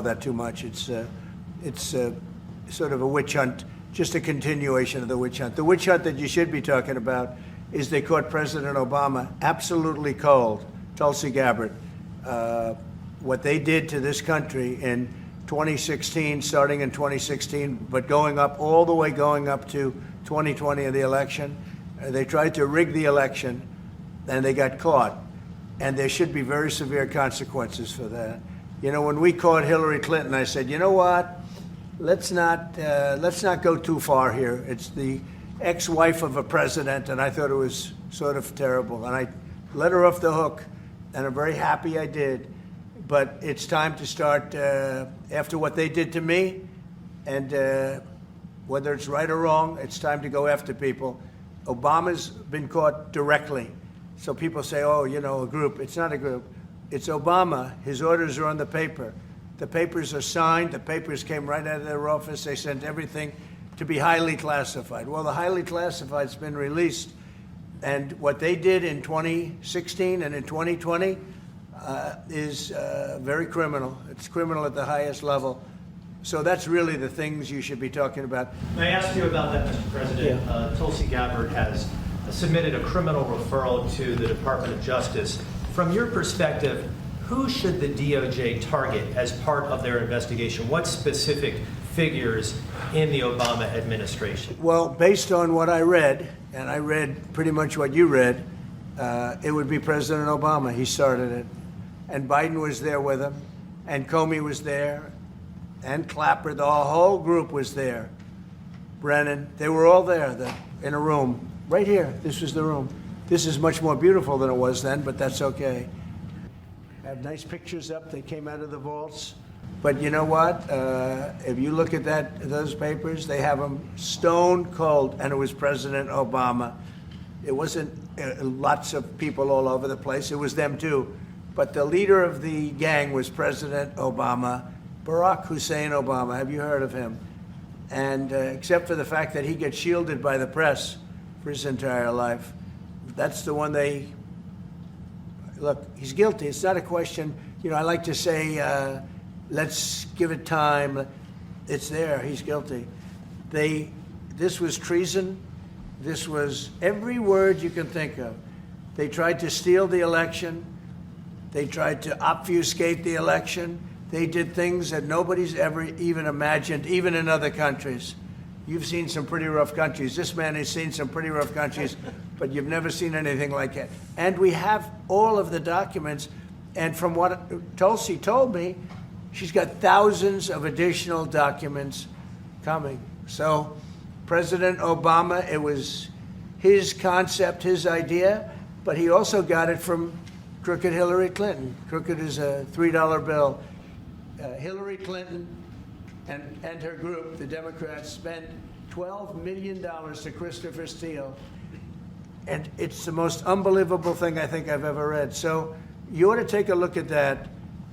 that too much. It's sort of a witch hunt, just a continuation of the witch hunt. The witch hunt that you should be talking about is they caught President Obama absolutely cold, Tulsi Gabbard. What they did to this country in 2016, starting in 2016, but going up all the way going up to 2020 in the election. They tried to rig the election, and they got caught. And there should be very severe consequences for that. You know, when we caught Hillary Clinton, I said, you know what? Let's not go too far here. It's the ex-wife of a president, and I thought it was sort of terrible. And I let her off the hook, and I'm very happy I did. But it's time to start, after what they did to me, and whether it's right or wrong, it's time to go after people. Obama's been caught directly. So people say, oh, you know, a group. It's not a group. It's Obama. His orders are on the paper. The papers are signed. The papers came right out of their office. They sent everything to be highly classified. Well, the highly classified's been released. And what they did in 2016 and in 2020 is very criminal. It's criminal at the highest level. So that's really the things you should be talking about. May I ask you about that, Mr. President? Yeah. Tulsi Gabbard has submitted a criminal referral to the Department of Justice. From your perspective, who should the DOJ target as part of their investigation? What specific figures in the Obama administration? Well, based on what I read, and I read pretty much what you read, it would be President Obama. He started it. And Biden was there with him, and Comey was there, and Clapper. The whole group was there. Brennan, they were all there in a room. Right here, this was the room. This is much more beautiful than it was then, but that's okay. I have nice pictures up. They came out of the vaults. But you know what? If you look at those papers, they have them stone cold, and it was President Obama. It wasn't lots of people all over the place. It was them too. But the leader of the gang was President Obama, Barack Hussein Obama. Have you heard of him? And except for the fact that he gets shielded by the press for his entire life, that's the one they look. He's guilty. It's not a question. You know, I like to say, let's give it time. It's there. He's guilty. This was treason. This was every word you can think of. They tried to steal the election. They tried to obfuscate the election. They did things that nobody's ever even imagined, even in other countries. You've seen some pretty rough countries. This man has seen some pretty rough countries, but you've never seen anything like it. And we have all of the documents. And from what Tulsi told me, she's got thousands of additional documents coming. So President Obama, it was his concept, his idea, but he also got it from crooked Hillary Clinton. Crooked is a $3 bill. Hillary Clinton and her group, the Democrats, spent $12 million to Christopher Steele. And it's the most unbelievable thing I think I've ever read. So you ought to take a look at that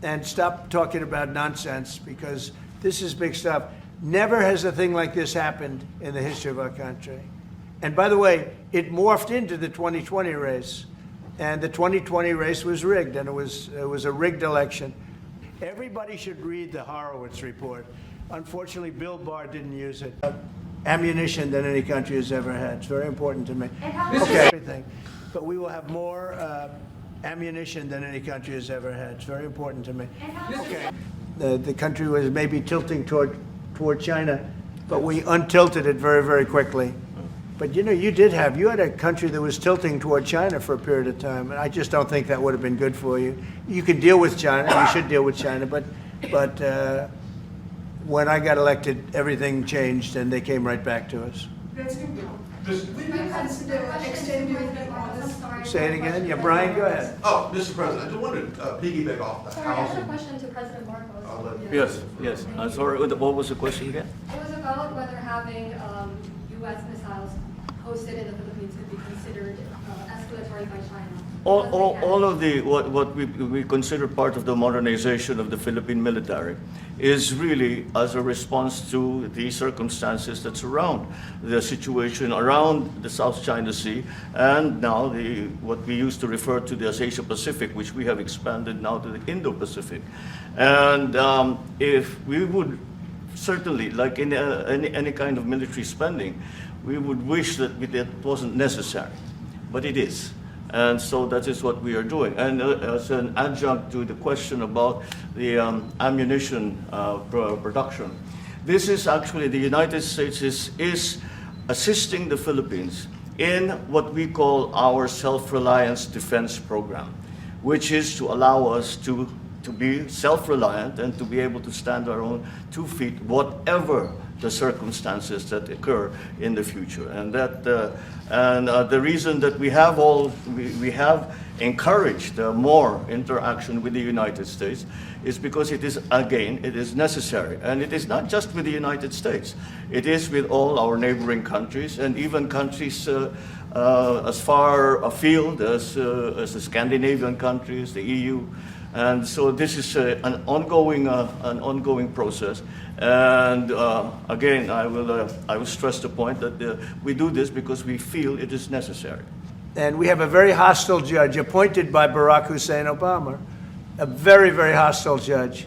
and stop talking about nonsense, because this is big stuff. Never has a thing like this happened in the history of our country. And by the way, it morphed into the 2020 race. And the 2020 race was rigged, and it was a rigged election. Everybody should read the Horowitz report. Unfortunately, Bill Barr didn't use it. Ammunition than any country has ever had. It's very important to me. Okay. Everything. But we will have more ammunition than any country has ever had. It's very important to me. Okay. The country was maybe tilting toward China, but we untilted it very, very quickly. But you know, you had a country that was tilting toward China for a period of time, and I just don't think that would have been good for you. You can deal with China, you should deal with China, but when I got elected, everything changed, and they came right back to us. Say it again? Yeah, Brian, go ahead. Oh, Mr. President, I just wanted to piggyback off the Sorry, I housing. have a question to President Marcos. Yes. Sorry, what was the question again? It was about whether having U.S. missiles hosted in the Philippines could be considered escalatory by China. all of the what we consider part of the modernization of the Philippine military is really as a response to the circumstances that surround the situation around the South China Sea, and now what we used to refer to as Asia Pacific, which we have expanded now to the Indo-Pacific. And if we would certainly, like in any kind of military spending, we would wish that it wasn't necessary, but it is. And so that is what we are doing. And as an adjunct to the question about the ammunition production, this is actually the United States is assisting the Philippines in what we call our self-reliance defense program, which is to allow us to be self-reliant and to be able to stand our own 2 feet, whatever the circumstances that occur in the future. And that the reason that we have encouraged more interaction with the United States is because it is necessary. And it is not just with the United States. It is with all our neighboring countries, and even countries as far afield as the Scandinavian countries, the EU. And so this is an ongoing process. And again, I will stress the point that we do this because we feel it is necessary. And we have a very hostile judge appointed by Barack Hussein Obama, a very, very hostile judge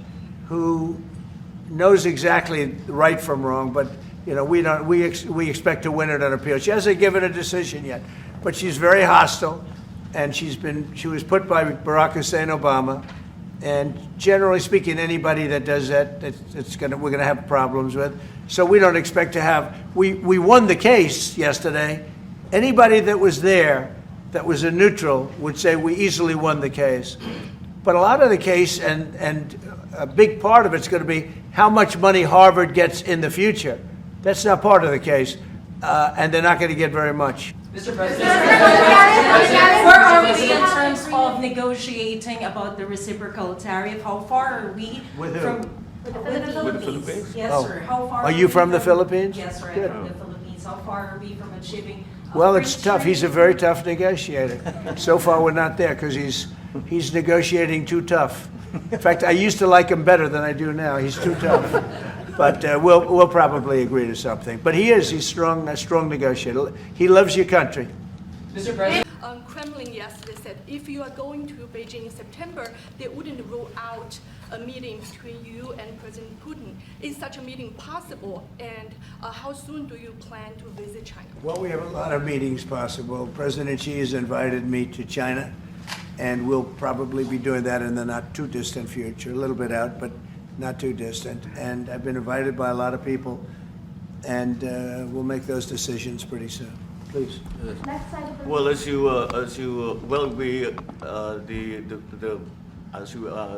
who knows exactly right from wrong, but we expect to win it on appeal. She hasn't given a decision yet, but she's very hostile, and she was put by Barack Hussein Obama. And generally speaking, anybody that does that, we're going to have problems with. So we don't expect to have. We won the case yesterday. Anybody that was there, that was a neutral, would say we easily won the case. But a lot of the case, and a big part of it's going to be how much money Harvard gets in the future. That's not part of the case, and they're not going to get very much. Mr. President, where are we in terms of negotiating about the reciprocal tariff? How far are we With who? from With the With the Philippines? Yes, Oh. sir. How far Are you we from the Philippines? Yes, sir. Good. I'm from the Philippines. How far are we from achieving? Well, it's tough. He's a very tough negotiator. So far, we're not there because he's negotiating too tough. In fact, I used to like him better than I do now. He's too tough. But we'll probably agree to something. But he's a strong negotiator. He loves your country. Mr. President. Kremlin yesterday said if you are going to Beijing in September, they wouldn't rule out a meeting between you and President Putin. Is such a meeting possible? And how soon do you plan to visit China? Well, we have a lot of meetings possible. President Xi has invited me to China, and we'll probably be doing that in the not too distant future. A little bit out, but not too distant. And I've been invited by a lot of people, and we'll make those decisions pretty soon. Please. Next side of the Well, as you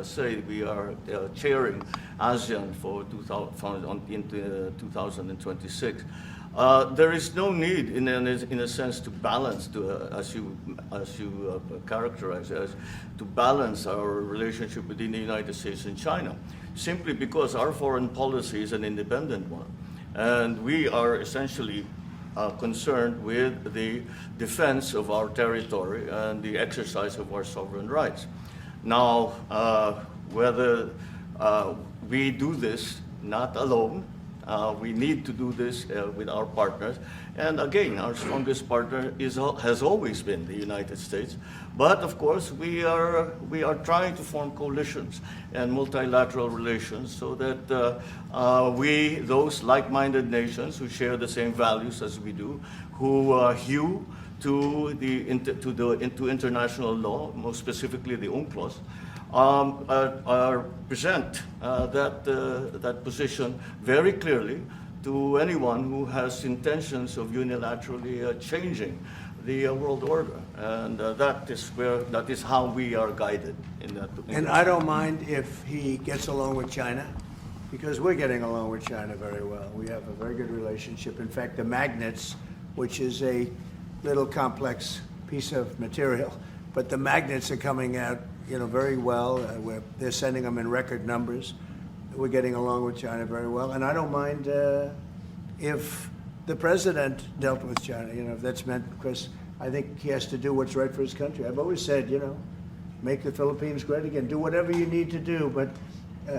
say, we are chairing ASEAN for 2026. There is no need, in a sense, to balance, as you characterize as, to balance our relationship between the United States and China, simply because our foreign policy is an independent one, and we are essentially concerned with the defense of our territory and the exercise of our sovereign rights. Now, whether we do this not alone, we need to do this with our partners. And again, our strongest partner has always been the United States. But of course, we are trying to form coalitions and multilateral relations so that those like-minded nations who share the same values as we do, who hew to international law, most specifically the UNCLOS, present that position very clearly to anyone who has intentions of unilaterally changing the world order, and that is how we are guided in that. And I don't mind if he gets along with China, because we're getting along with China very well. We have a very good relationship. In fact, the magnets, which is a little complex piece of material, but the magnets are coming out, very well. They're sending them in record numbers. We're getting along with China very well, and I don't mind if the president dealt with China. If that's meant, because I think he has to do what's right for his country. I've always said, you know, make the Philippines great again. Do whatever you need to do, but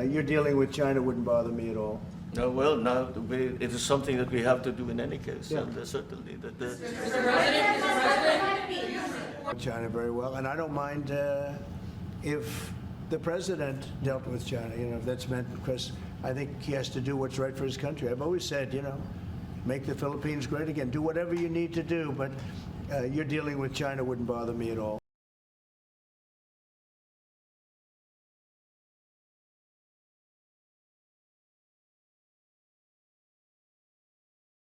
you're dealing with China wouldn't bother me at all. No, well, now it is something that we have to do in any case, Yeah. and certainly that. China very well, and I don't mind if the president dealt with China. You know, if that's meant, because I think he has to do what's right for his country. I've always said, you know, make the Philippines great again. Do whatever you need to do, but you're dealing with China wouldn't bother me at all.